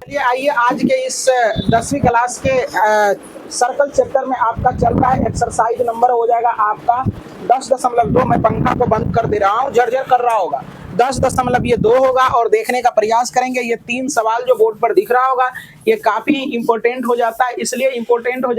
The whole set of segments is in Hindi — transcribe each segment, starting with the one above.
चलिए आइए आज के इस 10वीं क्लास के सर्कल चैप्टर में आपका चल रहा है एक्सरसाइज नंबर हो जाएगा आपका 10.2। मैं पंखा को बंद कर दे रहा हूँ, झरझर कर रहा होगा। 10.2 होगा और देखने का प्रयास करेंगे। ये 3 सवाल जो बोर्ड पर दिख रहा होगा ये काफी इंपॉर्टेंट हो जाता है, इसलिए इंपॉर्टेंट हो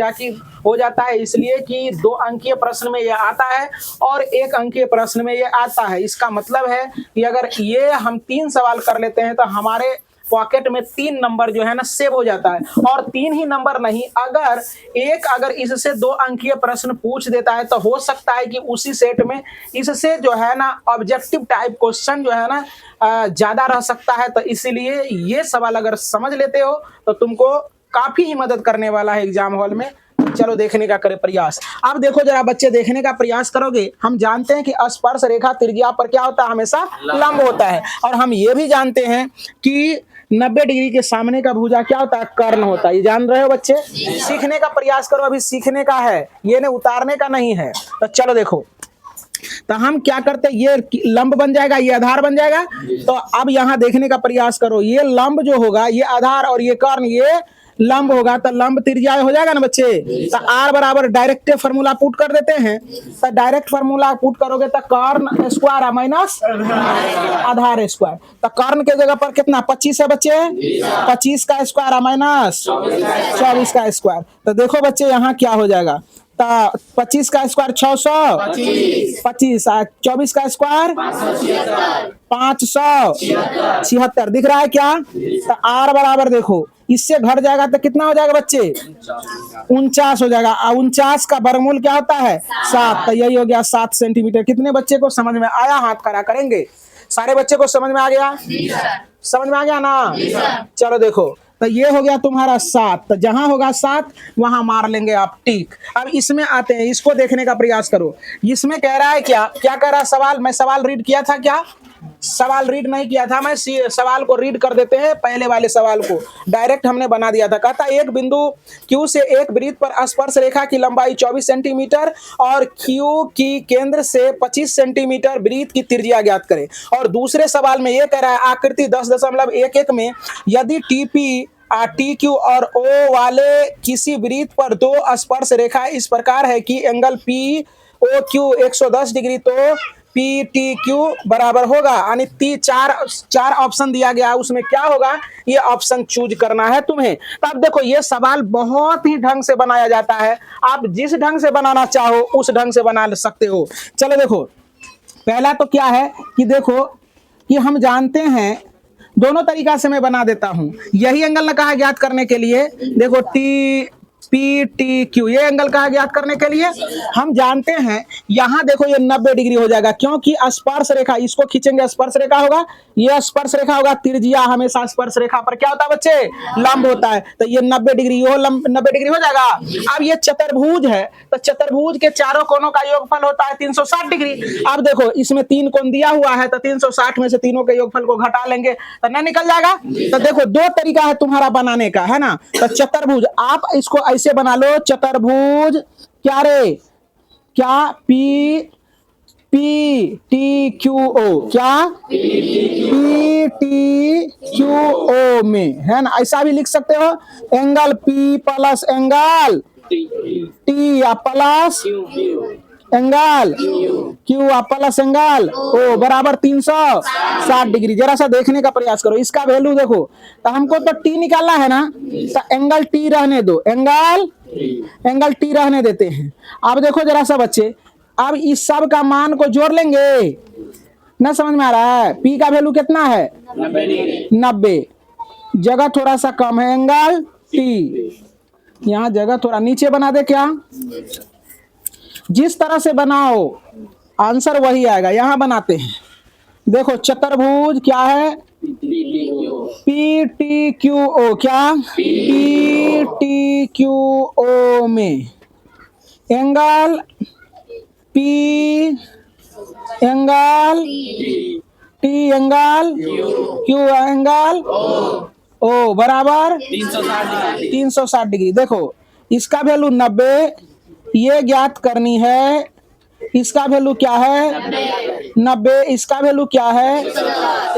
जाता है इसलिए कि 2 अंकीय प्रश्न में ये आता है और 1 अंकीय प्रश्न में ये आता है। इसका मतलब है कि अगर ये हम 3 सवाल कर लेते हैं तो हमारे पॉकेट में 3 नंबर जो है ना सेव हो जाता है। और 3 ही नंबर नहीं, अगर इससे 2 अंकीय प्रश्न पूछ देता है तो हो सकता है कि उसी सेट में इससे जो है ना ऑब्जेक्टिव टाइप क्वेश्चन जो है ना ज्यादा रह सकता है। तो इसीलिए ये सवाल अगर समझ लेते हो तो तुमको काफी ही मदद करने वाला है एग्जाम हॉल में। चलो देखने का करे प्रयास। अब देखो जरा बच्चे, देखने का प्रयास करोगे। हम जानते हैं कि स्पर्श रेखा त्रिज्या पर क्या होता है, हमेशा लंब होता है। और हम ये भी जानते हैं कि 90 डिग्री के सामने का भुजा क्या होता है, कर्ण होता है। ये जान रहे हो बच्चे? सीखने का प्रयास करो, अभी सीखने का है, ये नहीं उतारने का नहीं है। तो चलो देखो, तो हम क्या करते हैं, ये लंब बन जाएगा, ये आधार बन जाएगा। तो अब यहाँ देखने का प्रयास करो, ये लंब जो होगा ये आधार और ये कर्ण ये लंब होगा, तो लंब त्रिज्या हो जाएगा ना बच्चे। तो आर बराबर डायरेक्ट फार्मूला पुट कर देते हैं। तो डायरेक्ट फार्मूला पुट करोगे तो कर्ण स्क्वायर माइनस आधार स्क्वायर। तो कर्ण के जगह पर कितना 25 है बच्चे, 25 का स्क्वायर माइनस 24 का स्क्वायर। तो देखो बच्चे यहाँ क्या हो जाएगा, तो 25 का स्क्वायर 625, 24 का स्क्वायर 576 दिख रहा है क्या। तो आर बराबर देखो इससे घट जाएगा तो कितना हो जाएगा बच्चे, 49 हो जाएगा। 49 का वर्गमूल क्या होता है 7। तो यही हो गया 7 सेंटीमीटर। कितने बच्चे को समझ में आया, हाथ खड़ा करेंगे। सारे बच्चे को समझ में आ गया, समझ में आ गया ना। चलो देखो, तो ये हो गया तुम्हारा 7। तो जहां होगा 7 वहां मार लेंगे आप टिक। अब इसमें आते हैं, इसको देखने का प्रयास करो। इसमें कह रहा है क्या कह रहा है सवाल, मैं सवाल रीड किया था क्या, सवाल रीड नहीं किया था मैं, सवाल को रीड कर देते हैं। पहले वाले सवाल को डायरेक्ट हमने बना दिया था। कहता एक बिंदु Q से एक वृत्त पर स्पर्श रेखा की लंबाई 24 सेंटीमीटर और Q की केंद्र से 25 सेंटीमीटर वृत्त की त्रिज्या ज्ञात करें। और दूसरे सवाल में ये कह रहा है आकृति 10.11 में यदि TQ और O वाले किसी वृत्त पर 2 स्पर्श रेखा इस प्रकार है कि एंगल POQ 110 डिग्री तो PTQ बराबर होगा। यानी 4 ऑप्शन दिया गया, उसमें क्या होगा ये ऑप्शन चूज करना है तुम्हें। तो अब देखो ये सवाल बहुत ही ढंग से बनाया जाता है, आप जिस ढंग से बनाना चाहो उस ढंग से बना सकते हो। चलो देखो, पहला तो क्या है कि देखो कि हम जानते हैं, दोनों तरीका से मैं बना देता हूं। यही एंगल ने कहा ज्ञात करने के लिए, देखो PTQ ये एंगल कहा ज्ञात करने के लिए हम जानते हैं। यहां देखो ये 90 डिग्री हो जाएगा क्योंकि स्पर्श रेखा, इसको खींचेंगे स्पर्श रेखा होगा, ये स्पर्श रेखा होगा। त्रिज्या हमेशा स्पर्श रेखा पर क्या होता है बच्चे, लंब होता है। तो ये 90 डिग्री, ये 90 डिग्री हो जाएगा। अब ये चतुर्भुज है, तो चतुर्भुज के चारों कोनों का योगफल होता है 360 डिग्री। अब देखो इसमें 3 कोण दिया हुआ है, तो 360 में से तीनों के योगफल को घटा लेंगे तो ना निकल जाएगा। तो देखो 2 तरीका है तुम्हारा बनाने का, है ना। तो चतुर्भुज आप इसको ऐसे बना लो, चतुर्भुज क्या रे, क्या PTQO, क्या PTQO में, है ना। ऐसा भी लिख सकते हो, angle P plus angle T या प्लस एंगल Q या प्लस एंगल O बराबर 360 डिग्री। जरा सा देखने का प्रयास करो, इसका वैल्यू देखो। तो हमको तो T निकालना है ना, तो एंगल T रहने दो, एंगल T रहने देते हैं। अब देखो जरा सा बच्चे, अब इस सब का मान को जोड़ लेंगे ना, समझ में आ रहा है। P का वैल्यू कितना है 90, जगह थोड़ा सा कम है, एंगल T यहाँ जगह थोड़ा नीचे बना दे क्या, जिस तरह से बनाओ आंसर वही आएगा। यहां बनाते हैं, देखो चतुर्भुज क्या है PTQO, क्या PTQO में angle P angle T angle Q angle O बराबर 360 डिग्री। देखो इसका वैल्यू 90, ये ज्ञात करनी है इसका वैल्यू क्या है 90, इसका वैल्यू क्या है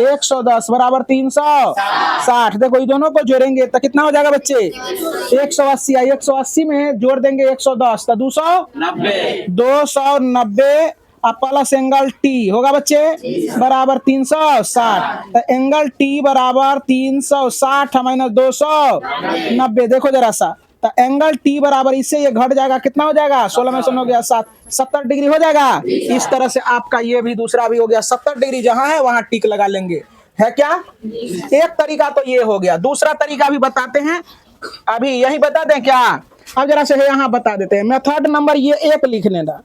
110 बराबर 360। देखो ये दोनों को जोड़ेंगे तो कितना हो जाएगा बच्चे 180। 180 में जोड़ देंगे 110 तो 290 प्लस एंगल टी होगा बच्चे बराबर 360। तो एंगल टी बराबर 360 माइनस 290। देखो जरा सा, तो एंगल टी बराबर इससे ये घट जाएगा, कितना हो जाएगा 16 में 16 हो गया 7, 70 डिग्री हो जाएगा। इस तरह से आपका ये भी दूसरा भी हो गया 70 डिग्री, जहां है वहां टिक लगा लेंगे, है क्या। एक तरीका तो ये हो गया, दूसरा तरीका भी बताते हैं, अभी यही बता दें क्या। अब जरा से यहाँ बता देते हैं, मेथड नंबर ये एक लिखने का,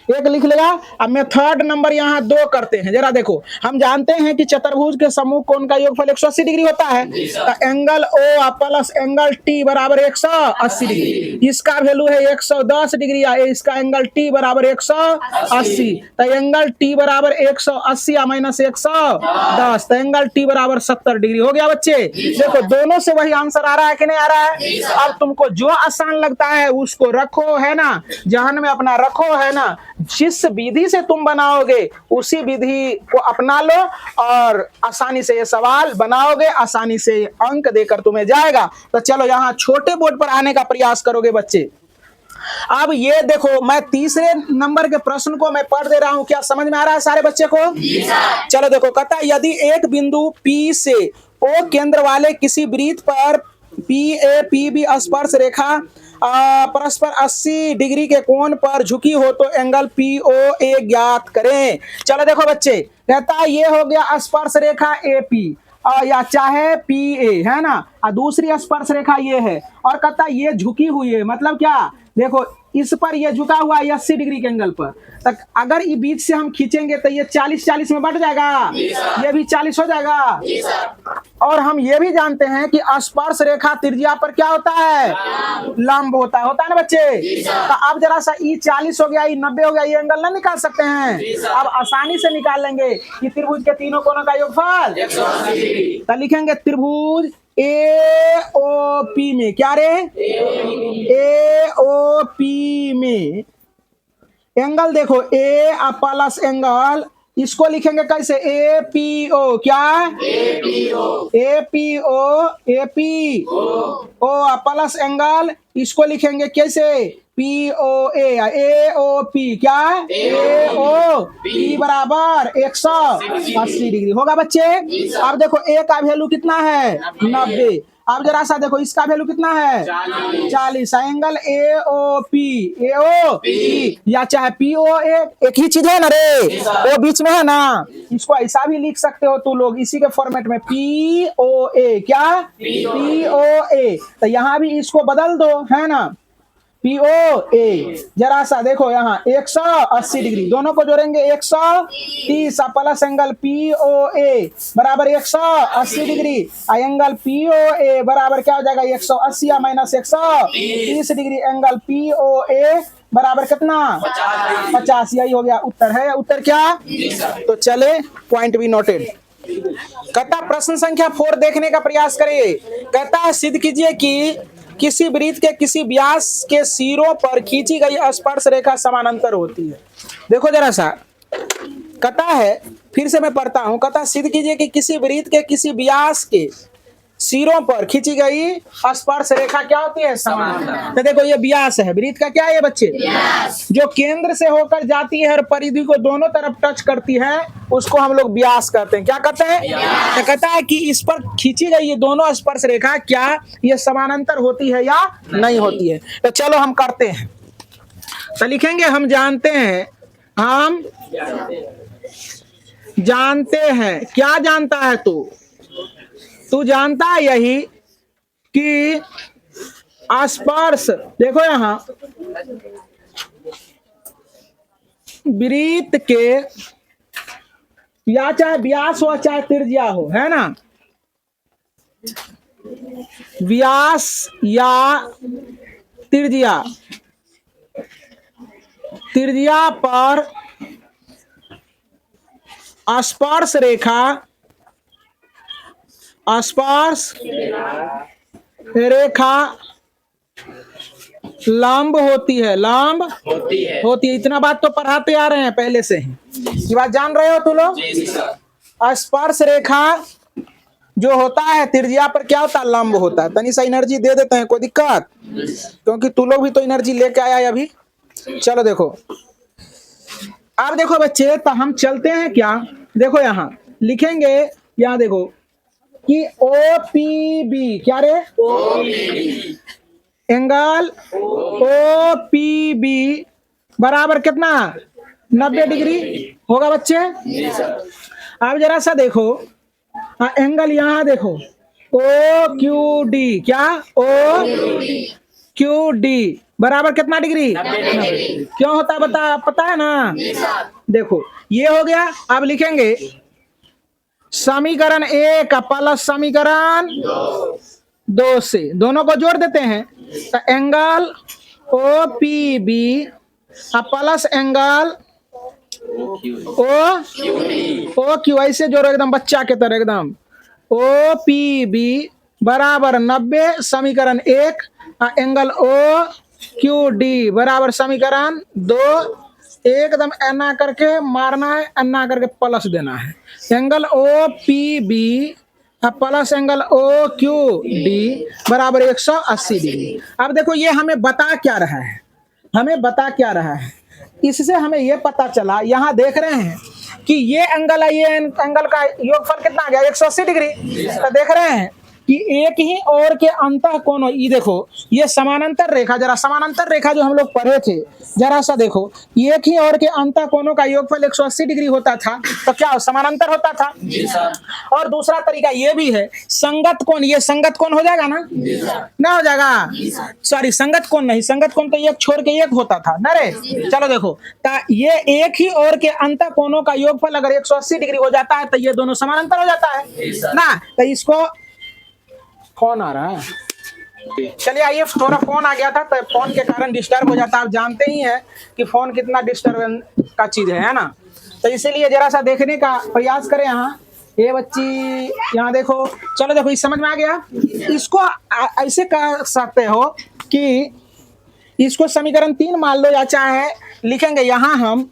एक लिख लेगा। अब मेथड नंबर यहाँ 2 करते हैं। जरा देखो, हम जानते हैं कि चतुर्भुज के समूह कोण का योगफल 180 डिग्री होता है, तो angle O plus angle T बराबर 180 डिग्री। इसका वैल्यू है 110 डिग्री, इसका एंगल टी बराबर 180, तो एंगल टी बराबर 180 माइनस 110, तो एंगल टी बराबर 70 डिग्री हो गया बच्चे। देखो दोनों से वही आंसर आ रहा है कि नहीं आ रहा है। अब तुमको जो आसान लगता है उसको रखो, है ना, जहन में अपना रखो, है ना। जिस विधि से तुम बनाओगे उसी विधि को अपना लो और आसानी से ये सवाल बनाओगे, आसानी से अंक देकर तुम्हें जाएगा। तो चलो यहाँ छोटे बोर्ड पर आने का प्रयास करोगे बच्चे। अब ये देखो, मैं तीसरे नंबर के प्रश्न को मैं पढ़ दे रहा हूं, क्या समझ में आ रहा है सारे बच्चे को। चलो देखो, कहता है यदि एक बिंदु P से O केंद्र वाले किसी वृत्त पर PAPB स्पर्श रेखा परस्पर 80 डिग्री के कोण पर झुकी हो तो एंगल POA ज्ञात करें। चलो देखो बच्चे, कहता है ये हो गया स्पर्श रेखा AP या चाहे PA, है ना, और दूसरी स्पर्श रेखा ये है, और कहता है ये झुकी हुई है, मतलब क्या, देखो इस पर ये झुका हुआ है 80 डिग्री के एंगल पर, तक अगर ये बीच से हम खींचेंगे तो ये 40-40 में बढ़ जाएगा, ये भी 40 हो जाएगा। और हम ये भी जानते हैं कि स्पर्श रेखा त्रिज्या पर क्या होता है, लंब होता है ना बच्चे। तो अब जरा सा ये 40 हो गया, ये 90 हो गया, ये एंगल ना निकाल सकते हैं, अब आसानी से निकाल लेंगे कि त्रिभुज के तीनों कोणों का योगफल। तो लिखेंगे त्रिभुज AOP में, क्या रे, AOP में एंगल देखो A प्लस एंगल, इसको लिखेंगे कैसे APO, क्या APO प्लस एंगल, इसको लिखेंगे कैसे POA, AOP, क्या AOP बराबर 180 डिग्री होगा बच्चे। अब देखो A का वैल्यू कितना है 90, अब जरा सा देखो इसका वैल्यू कितना है 40, एंगल AOP या चाहे POA एक ही चीज है ना रे, वो बीच में है ना, इसको ऐसा भी लिख सकते हो तू लोग इसी के फॉर्मेट में POA, क्या POA, तो यहाँ भी इसको बदल दो, है ना, POA। जरा सा देखो यहाँ 180 डिग्री, दोनों को जोड़ेंगे 130 प्लस एंगल POA बराबर 180 डिग्री, एंगल POA बराबर क्या हो जाएगा 180 माइनस 130 डिग्री, एंगल POA बराबर कितना 50। यही हो गया उत्तर, है उत्तर क्या। तो चले, पॉइंट भी नोटेड। कहता प्रश्न संख्या 4 देखने का प्रयास करिए। कहता है सिद्ध कीजिए कि किसी वृत्त के किसी व्यास के सिरों पर खींची गई स्पर्श रेखा समानांतर होती है। देखो जरा सा, कहता है, फिर से मैं पढ़ता हूं, कहता सिद्ध कीजिए कि किसी वृत्त के किसी व्यास के सिरों पर खींची गई स्पर्श रेखा क्या होती है समानांतर। तो देखो ये व्यास है, वृत्त का क्या है ये बच्चे, जो केंद्र से होकर जाती है और परिधि को दोनों तरफ टच करती है उसको हम लोग व्यास कहते हैं। क्या कहते हैं, तो कहता है कि इस पर खींची गई ये दोनों स्पर्श रेखा क्या ये समानांतर होती है या नहीं होती है। तो चलो हम करते हैं, तो लिखेंगे हम जानते हैं, हम जानते हैं, क्या जानता है तू जानता है यही कि स्पर्श, देखो यहां वृत्त के या चाहे व्यास हो चाहे त्रिज्या हो, है ना, व्यास या त्रिज्या पर स्पर्श रेखा लंब होती है, लंब होती है। इतना बात तो पढ़ाते आ रहे हैं पहले से ही, ये बात जान रहे हो तू लोग। स्पर्श रेखा जो होता है त्रिज्या पर क्या होता है, लंब होता है। तनी सा एनर्जी दे देते हैं, कोई दिक्कत, क्योंकि तू लोग भी तो एनर्जी लेके आया है अभी। चलो देखो, अब देखो बच्चे, तो हम चलते हैं क्या, देखो यहाँ लिखेंगे, यहाँ देखो कि ओ पी बी, क्या रे, एंगल ओ पी बी बराबर कितना, 90 डिग्री होगा बच्चे। अब जरा सा देखो, एंगल यहाँ देखो ओ क्यू डी, क्या ओ क्यू डी बराबर कितना डिग्री, 90। क्यों होता है बता, पता है ना। देखो ये हो गया। अब लिखेंगे समीकरण 1 प्लस समीकरण 2 से दोनों को जोड़ देते हैं, तो angle O P B plus angle O Q, ऐसे जोड़ो एकदम बच्चा के तरह एकदम, ओ पी बी बराबर 90 समीकरण 1, एंगल ओ क्यू डी बराबर समीकरण 2, एकदम एना करके मारना है, एना करके प्लस देना है। Angle O P B plus angle O Q D बराबर 180 डिग्री। अब देखो ये हमें बता क्या रहा है, हमें बता क्या रहा है, इससे हमें ये पता चला, यहाँ देख रहे हैं कि ये एंगल है, ये एंगल का योगफल कितना आ गया, 180 डिग्री। तो देख रहे हैं कि एक ही और के अंतः कोण, ये देखो ये समानांतर रेखा, जरा समानांतर रेखा जो हम लोग पढ़े थे, जरा सा देखो, एक ही और के अंतः कोणों का योगफल 180 डिग्री होता था, तो क्या समानांतर होता था। और दूसरा तरीका ये भी है, संगत कोण, ये संगत कोण हो जाएगा ना, ना हो जाएगा, सॉरी संगत कोण नहीं, संगत कोण तो एक छोड़ के एक होता था ना रे। चलो देखो, ये एक ही और के अंतः कोणों का योगफल अगर 180 डिग्री हो जाता है, तो ये दोनों समानांतर हो जाता है ना। तो इसको, फोन आ रहा है, चलिए आइए, थोड़ा फोन आ गया था तो फोन के कारण डिस्टर्ब हो जाता है। आप जानते ही हैं कि फोन कितना डिस्टर्बेंस का चीज है ना। तो इसीलिए जरा सा देखने का प्रयास करें। यहाँ ये बच्ची, यहाँ देखो, चलो देखो, इस समझ में आ गया। इसको ऐसे कह सकते हो कि इसको समीकरण 3 मान लो, या चाहे लिखेंगे यहाँ हम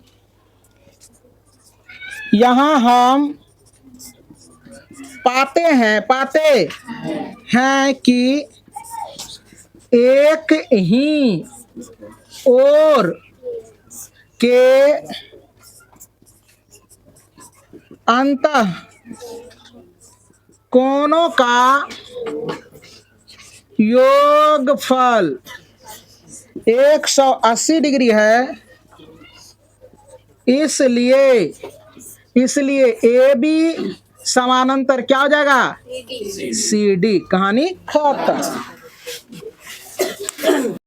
पाते हैं कि एक ही ओर के अंतः कोणों का योगफल 180 डिग्री है, इसलिए ए बी समानांतर क्या हो जाएगा, सी डी। कहानी खत्म।